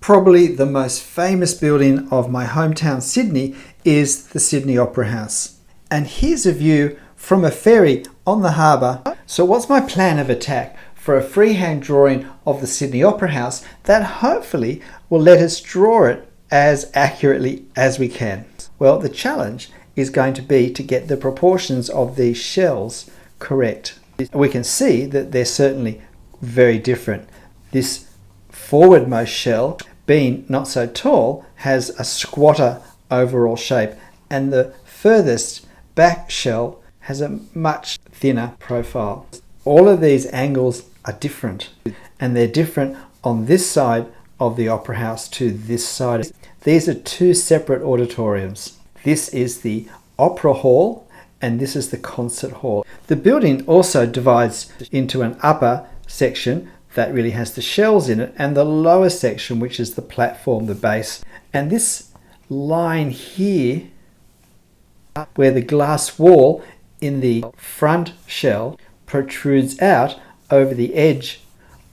Probably the most famous building of my hometown Sydney is the Sydney Opera House. And here's a view from a ferry on the harbour. So what's my plan of attack for a freehand drawing of the Sydney Opera House that hopefully will let us draw it as accurately as we can? Well, the challenge is going to be to get the proportions of these shells correct. We can see that they're certainly very different. This forwardmost shell, being not so tall, has a squatter overall shape, and the furthest back shell has a much thinner profile. All of these angles are different, and they're different on this side of the Opera House to this side. These are two separate auditoriums. This is the Opera Hall and this is the Concert Hall. The building also divides into an upper section that really has the shells in it, and the lower section, which is the platform, the base. And this line here, where the glass wall in the front shell protrudes out over the edge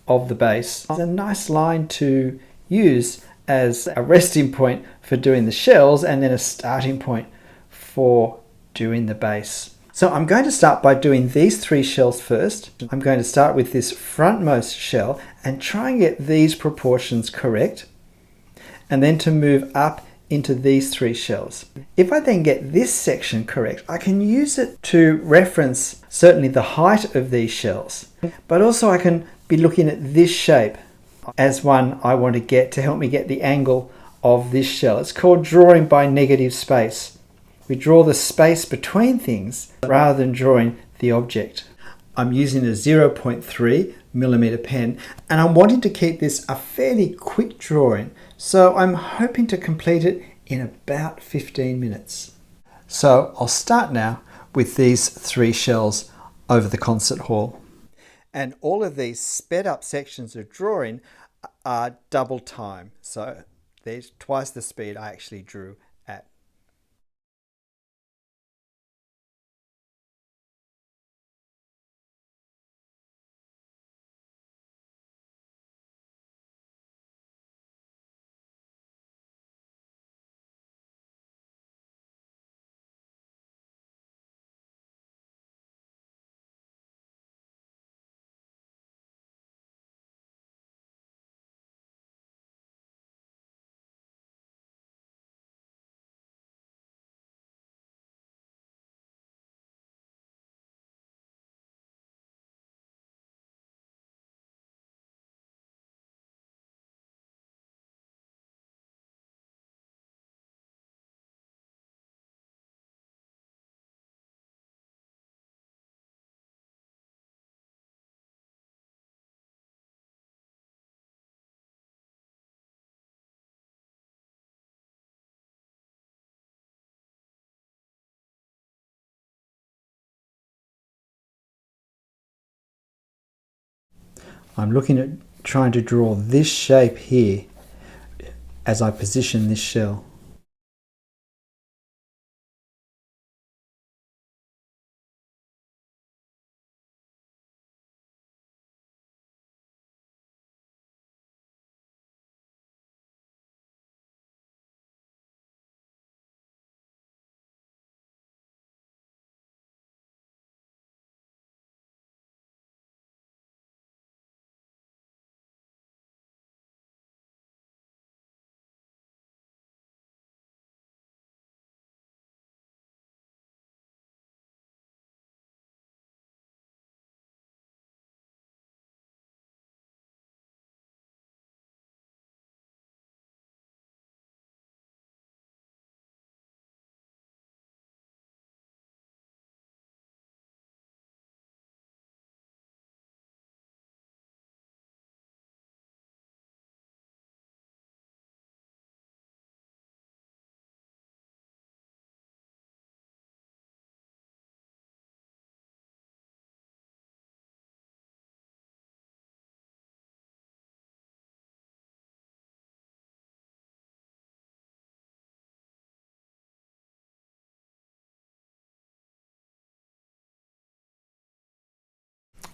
of the base, is a nice line to use as a resting point for doing the shells and then a starting point for doing the base. So I'm going to start by doing these three shells first. I'm going to start with this frontmost shell and try and get these proportions correct, and then to move up into these three shells. If I then get this section correct, I can use it to reference certainly the height of these shells, but also I can be looking at this shape as one I want to get to help me get the angle of this shell. It's called drawing by negative space. We draw the space between things rather than drawing the object. I'm using a 0.3mm pen, and I'm wanting to keep this a fairly quick drawing, so I'm hoping to complete it in about 15 minutes. So I'll start now with these three shells over the concert hall. And all of these sped up sections of drawing are double time, so there's twice the speed I actually drew at. I'm looking at trying to draw this shape here as I position this shell.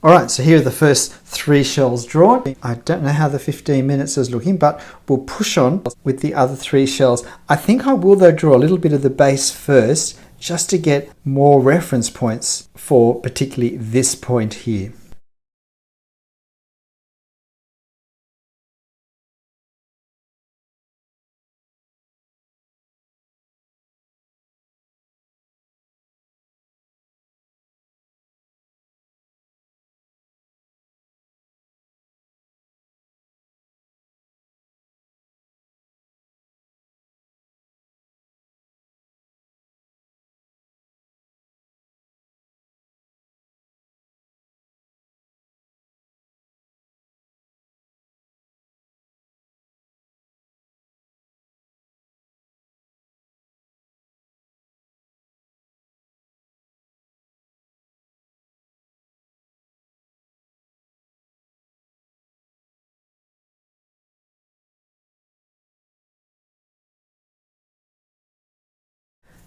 All right, so here are the first 3 shells drawn. I don't know how the 15 minutes is looking, but we'll push on with the other 3 shells. I think I will, though, draw a little bit of the base first, just to get more reference points for particularly this point here.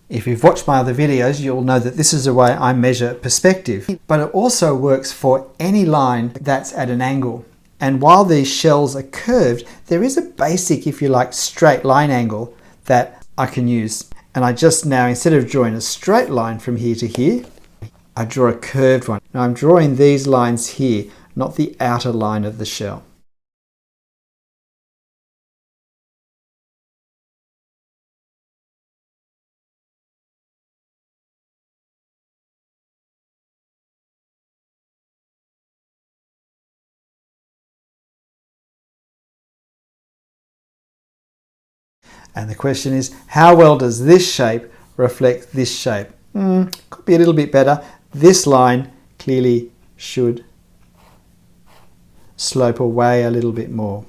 If you've watched my other videos, you'll know that this is the way I measure perspective, but it also works for any line that's at an angle. And while these shells are curved, there is a basic, if you like, straight line angle that I can use. And I just now, instead of drawing a straight line from here to here, I draw a curved one. Now I'm drawing these lines here, not the outer line of the shell. And the question is, how well does this shape reflect this shape? Could be a little bit better. This line clearly should slope away a little bit more.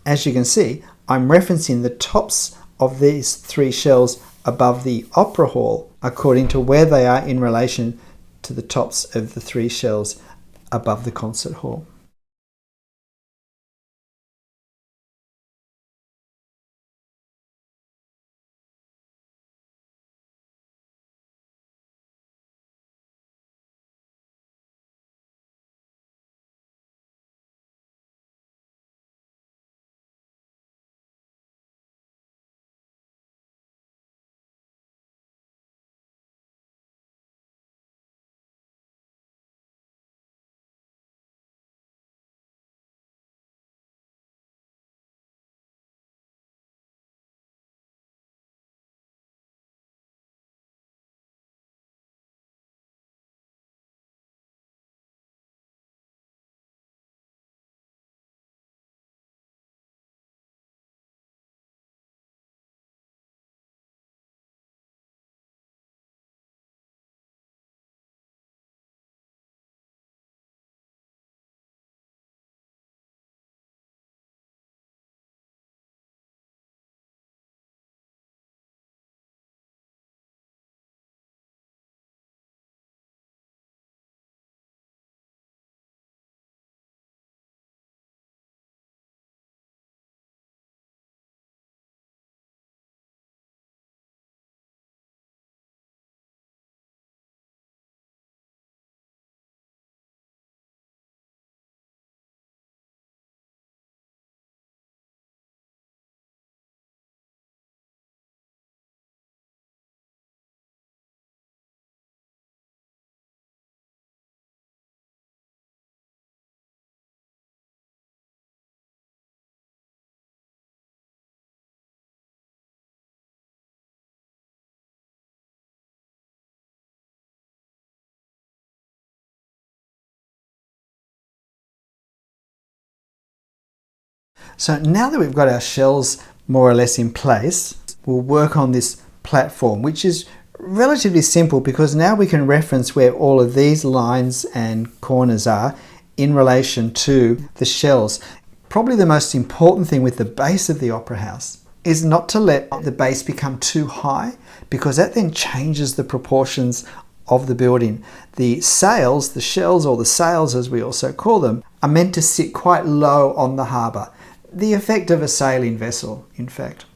As you can see, I'm referencing the tops of these 3 shells above the opera hall according to where they are in relation to the tops of the 3 shells above the concert hall. So now that we've got our shells more or less in place, we'll work on this platform, which is relatively simple because now we can reference where all of these lines and corners are in relation to the shells. Probably the most important thing with the base of the opera house is not to let the base become too high, because that then changes the proportions of the building. The sails, the shells, or the sails as we also call them, are meant to sit quite low on the harbour. The effect of a sailing vessel, in fact.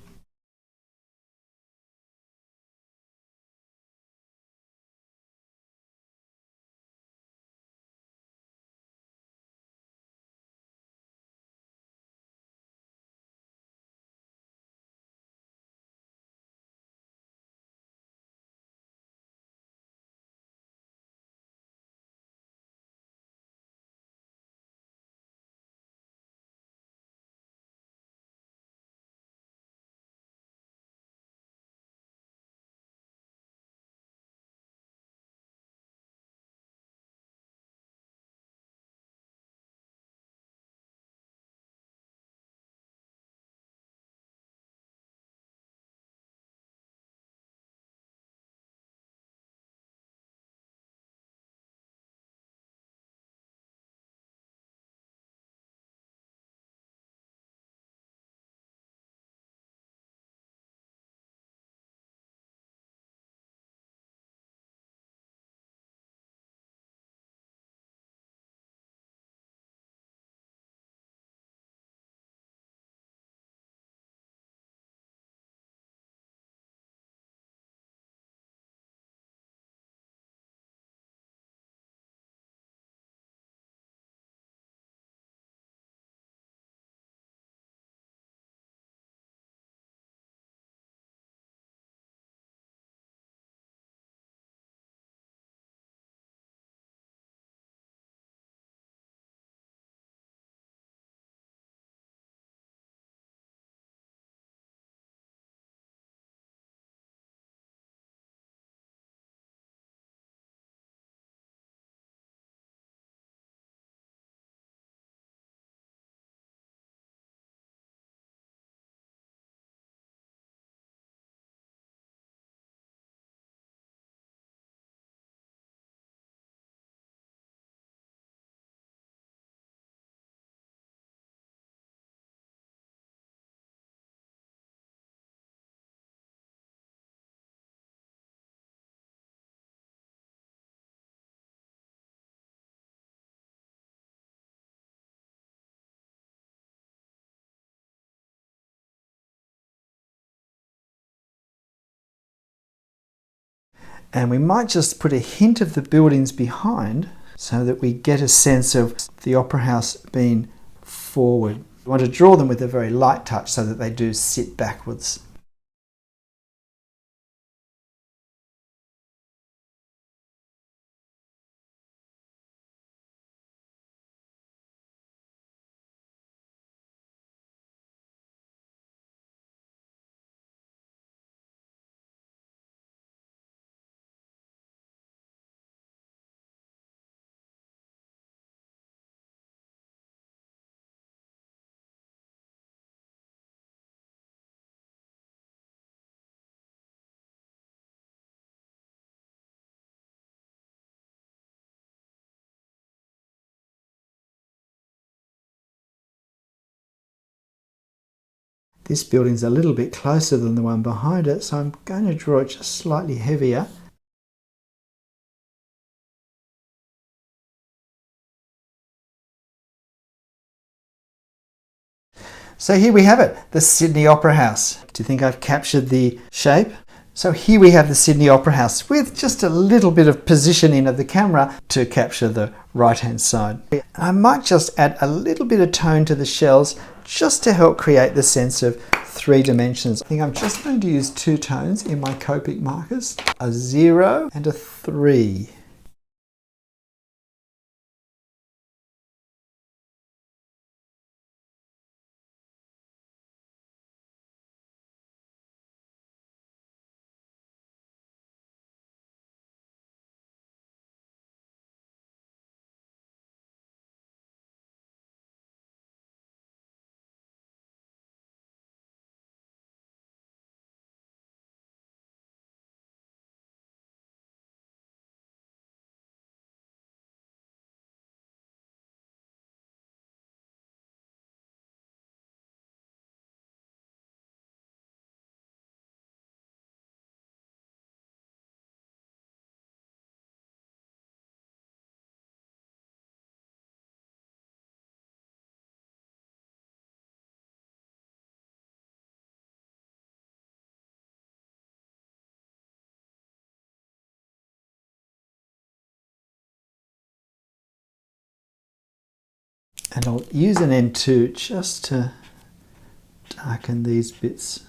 And we might just put a hint of the buildings behind so that we get a sense of the opera house being forward. We want to draw them with a very light touch so that they do sit backwards. This building's a little bit closer than the one behind it, so I'm going to draw it just slightly heavier. So here we have it, the Sydney Opera House. Do you think I've captured the shape? So here we have the Sydney Opera House with just a little bit of positioning of the camera to capture the right-hand side. I might just add a little bit of tone to the shells just to help create the sense of 3 dimensions. I think I'm just going to use 2 tones in my Copic markers, a 0 and a 3. And I'll use an N2 just to darken these bits.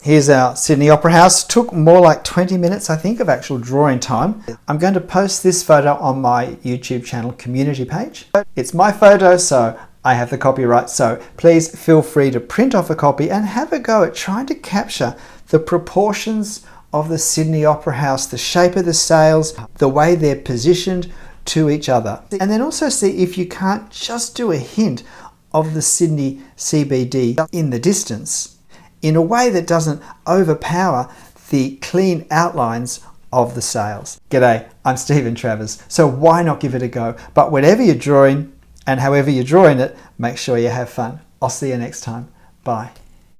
Here's our Sydney Opera House. Took more like 20 minutes, I think, of actual drawing time. I'm going to post this photo on my YouTube channel community page. It's my photo, so I have the copyright, so please feel free to print off a copy and have a go at trying to capture the proportions of the Sydney Opera House, the shape of the sails, the way they're positioned to each other. And then also see if you can't just do a hint of the Sydney CBD in the distance in a way that doesn't overpower the clean outlines of the sails. G'day, I'm Stephen Travers, so why not give it a go? But whatever you're drawing and however you're drawing it, make sure you have fun. I'll see you next time. Bye.